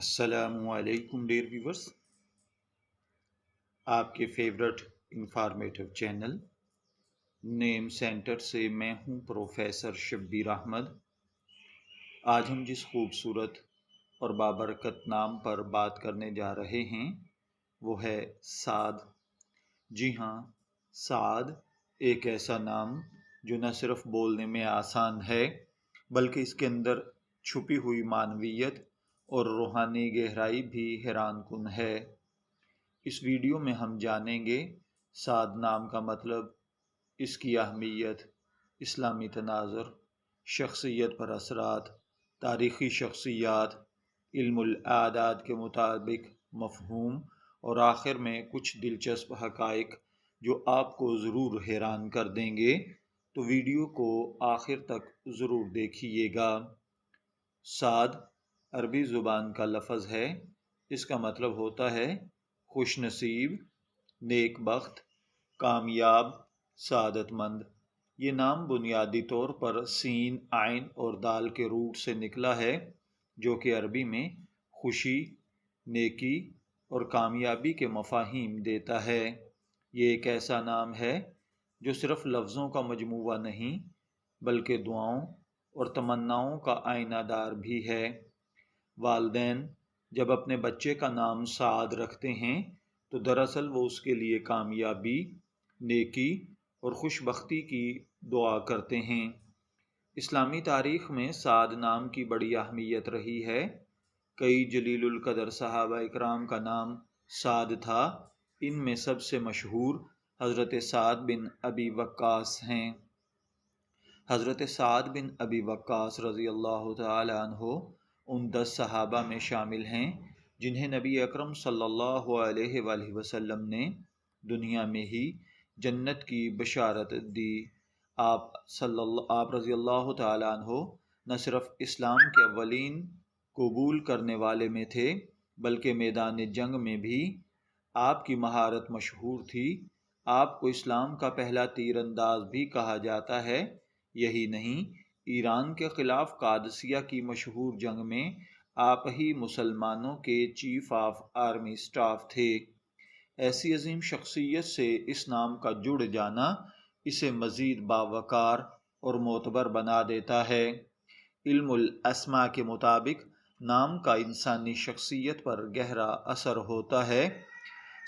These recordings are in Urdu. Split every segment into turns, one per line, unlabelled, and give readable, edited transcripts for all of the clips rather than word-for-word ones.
السلام علیکم ڈیئر ویورس، آپ کے فیورٹ انفارمیٹو چینل نیم سینٹر سے میں ہوں پروفیسر شبیر احمد۔ آج ہم جس خوبصورت اور بابرکت نام پر بات کرنے جا رہے ہیں وہ ہے سعد۔ جی ہاں، سعد ایک ایسا نام جو نہ صرف بولنے میں آسان ہے بلکہ اس کے اندر چھپی ہوئی معنویت اور روحانی گہرائی بھی حیران کن ہے۔ اس ویڈیو میں ہم جانیں گے سعد نام کا مطلب، اس کی اہمیت، اسلامی تناظر، شخصیت پر اثرات، تاریخی شخصیات، علم الاعداد کے مطابق مفہوم، اور آخر میں کچھ دلچسپ حقائق جو آپ کو ضرور حیران کر دیں گے، تو ویڈیو کو آخر تک ضرور دیکھیے گا۔ سعد عربی زبان کا لفظ ہے۔ اس کا مطلب ہوتا ہے خوش نصیب، نیک بخت، کامیاب، سعادت مند۔ یہ نام بنیادی طور پر سین، عین اور دال کے روٹ سے نکلا ہے جو کہ عربی میں خوشی، نیکی اور کامیابی کے مفاہیم دیتا ہے۔ یہ ایک ایسا نام ہے جو صرف لفظوں کا مجموعہ نہیں بلکہ دعاؤں اور تمناؤں کا آئینہ دار بھی ہے۔ والدین جب اپنے بچے کا نام سعد رکھتے ہیں تو دراصل وہ اس کے لیے کامیابی، نیکی اور خوش بختی کی دعا کرتے ہیں۔ اسلامی تاریخ میں سعد نام کی بڑی اہمیت رہی ہے۔ کئی جلیل القدر صحابہ اکرام کا نام سعد تھا۔ ان میں سب سے مشہور حضرت سعد بن ابی وقاص ہیں۔ حضرت سعد بن ابی وقاص رضی اللہ تعالی عنہ ان 10 صحابہ میں شامل ہیں جنہیں نبی اکرم صلی اللہ علیہ وآلہ وسلم نے دنیا میں ہی جنت کی بشارت دی۔ آپ رضی اللہ تعالی عنہ نہ صرف اسلام کے اولین قبول کرنے والے میں تھے بلکہ میدان جنگ میں بھی آپ کی مہارت مشہور تھی۔ آپ کو اسلام کا پہلا تیر انداز بھی کہا جاتا ہے۔ یہی نہیں، ایران کے خلاف قادسیہ کی مشہور جنگ میں آپ ہی مسلمانوں کے چیف آف آرمی سٹاف تھے۔ ایسی عظیم شخصیت سے اس نام کا جڑ جانا اسے مزید باوقار اور معتبر بنا دیتا ہے۔ علم الاسماء کے مطابق نام کا انسانی شخصیت پر گہرا اثر ہوتا ہے۔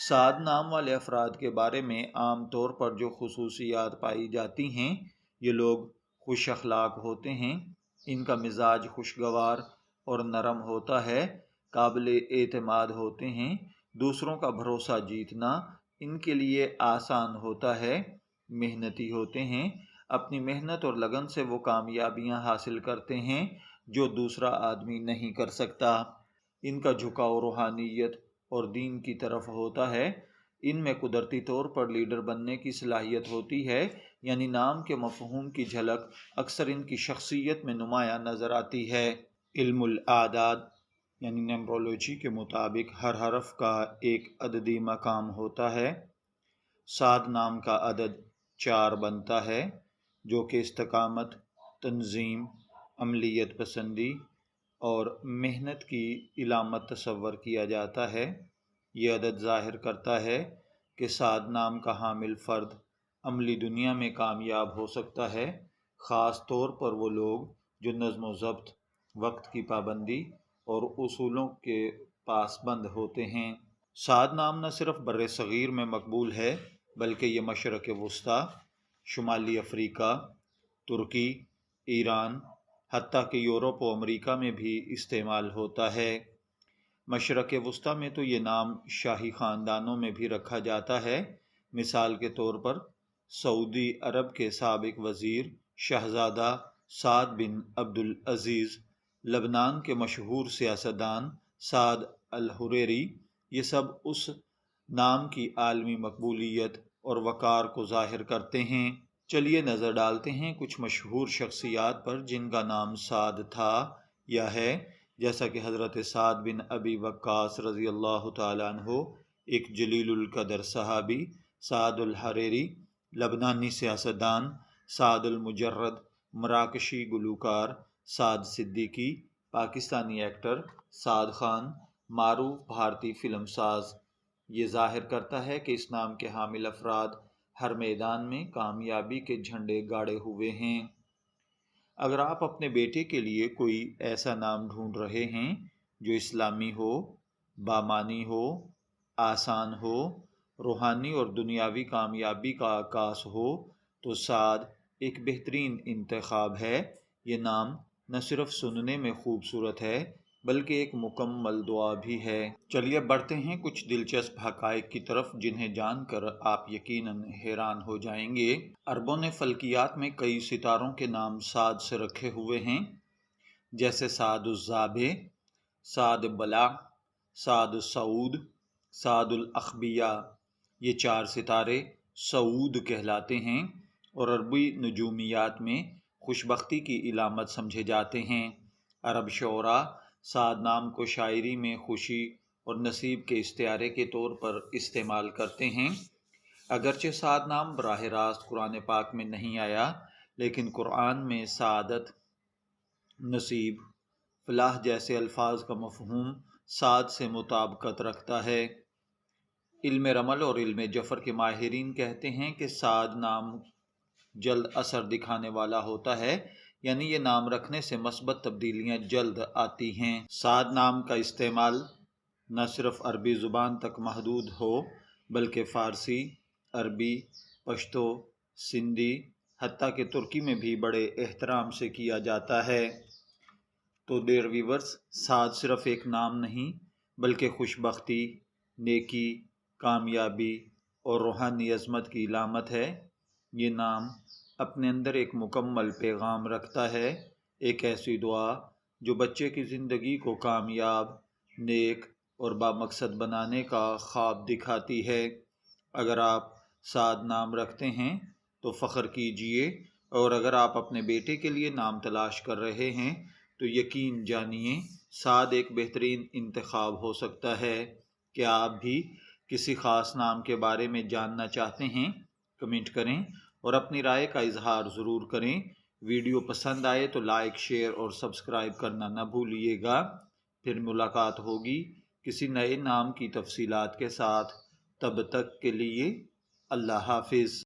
سعد نام والے افراد کے بارے میں عام طور پر جو خصوصیات پائی جاتی ہیں، یہ لوگ خوش اخلاق ہوتے ہیں، ان کا مزاج خوشگوار اور نرم ہوتا ہے، قابل اعتماد ہوتے ہیں، دوسروں کا بھروسہ جیتنا ان کے لیے آسان ہوتا ہے، محنتی ہوتے ہیں، اپنی محنت اور لگن سے وہ کامیابیاں حاصل کرتے ہیں جو دوسرا آدمی نہیں کر سکتا۔ ان کا جھکاؤ روحانیت اور دین کی طرف ہوتا ہے۔ ان میں قدرتی طور پر لیڈر بننے کی صلاحیت ہوتی ہے، یعنی نام کے مفہوم کی جھلک اکثر ان کی شخصیت میں نمایاں نظر آتی ہے۔ علم الاعداد یعنی نمبرولوجی کے مطابق ہر حرف کا ایک عددی مقام ہوتا ہے۔ سعد نام کا عدد 4 بنتا ہے جو کہ استقامت، تنظیم، عملیت پسندی اور محنت کی علامت تصور کیا جاتا ہے۔ یہ عدد ظاہر کرتا ہے کہ سعد نام کا حامل فرد عملی دنیا میں کامیاب ہو سکتا ہے، خاص طور پر وہ لوگ جو نظم و ضبط، وقت کی پابندی اور اصولوں کے پاسبند ہوتے ہیں۔ سعد نام نہ صرف بر صغیر میں مقبول ہے بلکہ یہ مشرق وسطیٰ، شمالی افریقہ، ترکی، ایران، حتیٰ کہ یورپ و امریکہ میں بھی استعمال ہوتا ہے۔ مشرق وسطیٰ میں تو یہ نام شاہی خاندانوں میں بھی رکھا جاتا ہے۔ مثال کے طور پر سعودی عرب کے سابق وزیر شہزادہ سعد بن عبد العزیز، لبنان کے مشہور سیاستدان سعد الحریری، یہ سب اس نام کی عالمی مقبولیت اور وقار کو ظاہر کرتے ہیں۔ چلیے نظر ڈالتے ہیں کچھ مشہور شخصیات پر جن کا نام سعد تھا یا ہے، جیسا کہ حضرت سعد بن ابی وقاص رضی اللہ تعالیٰ عنہ، ایک جلیل القدر صحابی، سعد الحریری لبنانی سیاستدان، سعد المجرد مراکشی گلوکار، سعد صدیقی پاکستانی ایکٹر سعد خان معروف بھارتی فلم ساز۔ یہ ظاہر کرتا ہے کہ اس نام کے حامل افراد ہر میدان میں کامیابی کے جھنڈے گاڑے ہوئے ہیں۔ اگر آپ اپنے بیٹے کے لیے کوئی ایسا نام ڈھونڈ رہے ہیں جو اسلامی ہو، بامانی ہو، آسان ہو، روحانی اور دنیاوی کامیابی کا عکاس ہو تو سعد ایک بہترین انتخاب ہے۔ یہ نام نہ صرف سننے میں خوبصورت ہے بلکہ ایک مکمل دعا بھی ہے۔ چلیے بڑھتے ہیں کچھ دلچسپ حقائق کی طرف جنہیں جان کر آپ یقیناً حیران ہو جائیں گے۔ عربوں نے فلکیات میں کئی ستاروں کے نام سعد سے رکھے ہوئے ہیں، جیسے سعد الزابع، سعد بلع، سعد السعود، سعد الاخبیاء۔ یہ 4 ستارے سعود کہلاتے ہیں اور عربی نجومیات میں خوشبختی کی علامت سمجھے جاتے ہیں۔ عرب شعراء سعد نام کو شاعری میں خوشی اور نصیب کے استعارے کے طور پر استعمال کرتے ہیں۔ اگرچہ سعد نام براہ راست قرآن پاک میں نہیں آیا، لیکن قرآن میں سعادت، نصیب، فلاح جیسے الفاظ کا مفہوم سعد سے مطابقت رکھتا ہے۔ علم رمل اور علم جفر کے ماہرین کہتے ہیں کہ سعد نام جلد اثر دکھانے والا ہوتا ہے، یعنی یہ نام رکھنے سے مثبت تبدیلیاں جلد آتی ہیں۔ سعد نام کا استعمال نہ صرف عربی زبان تک محدود ہو بلکہ فارسی، عربی، پشتو، سندھی، حتیٰ کہ ترکی میں بھی بڑے احترام سے کیا جاتا ہے۔ تو ڈیئر ویورز، سعد صرف ایک نام نہیں بلکہ خوشبختی، نیکی، کامیابی اور روحانی عظمت کی علامت ہے۔ یہ نام اپنے اندر ایک مکمل پیغام رکھتا ہے، ایک ایسی دعا جو بچے کی زندگی کو کامیاب، نیک اور بامقصد بنانے کا خواب دکھاتی ہے۔ اگر آپ سعد نام رکھتے ہیں تو فخر کیجئے، اور اگر آپ اپنے بیٹے کے لیے نام تلاش کر رہے ہیں تو یقین جانیے سعد ایک بہترین انتخاب ہو سکتا ہے۔ کیا آپ بھی کسی خاص نام کے بارے میں جاننا چاہتے ہیں؟ کمنٹ کریں اور اپنی رائے کا اظہار ضرور کریں۔ ویڈیو پسند آئے تو لائک، شیئر اور سبسکرائب کرنا نہ بھولیے گا۔ پھر ملاقات ہوگی کسی نئے نام کی تفصیلات کے ساتھ۔ تب تک کے لیے اللہ حافظ۔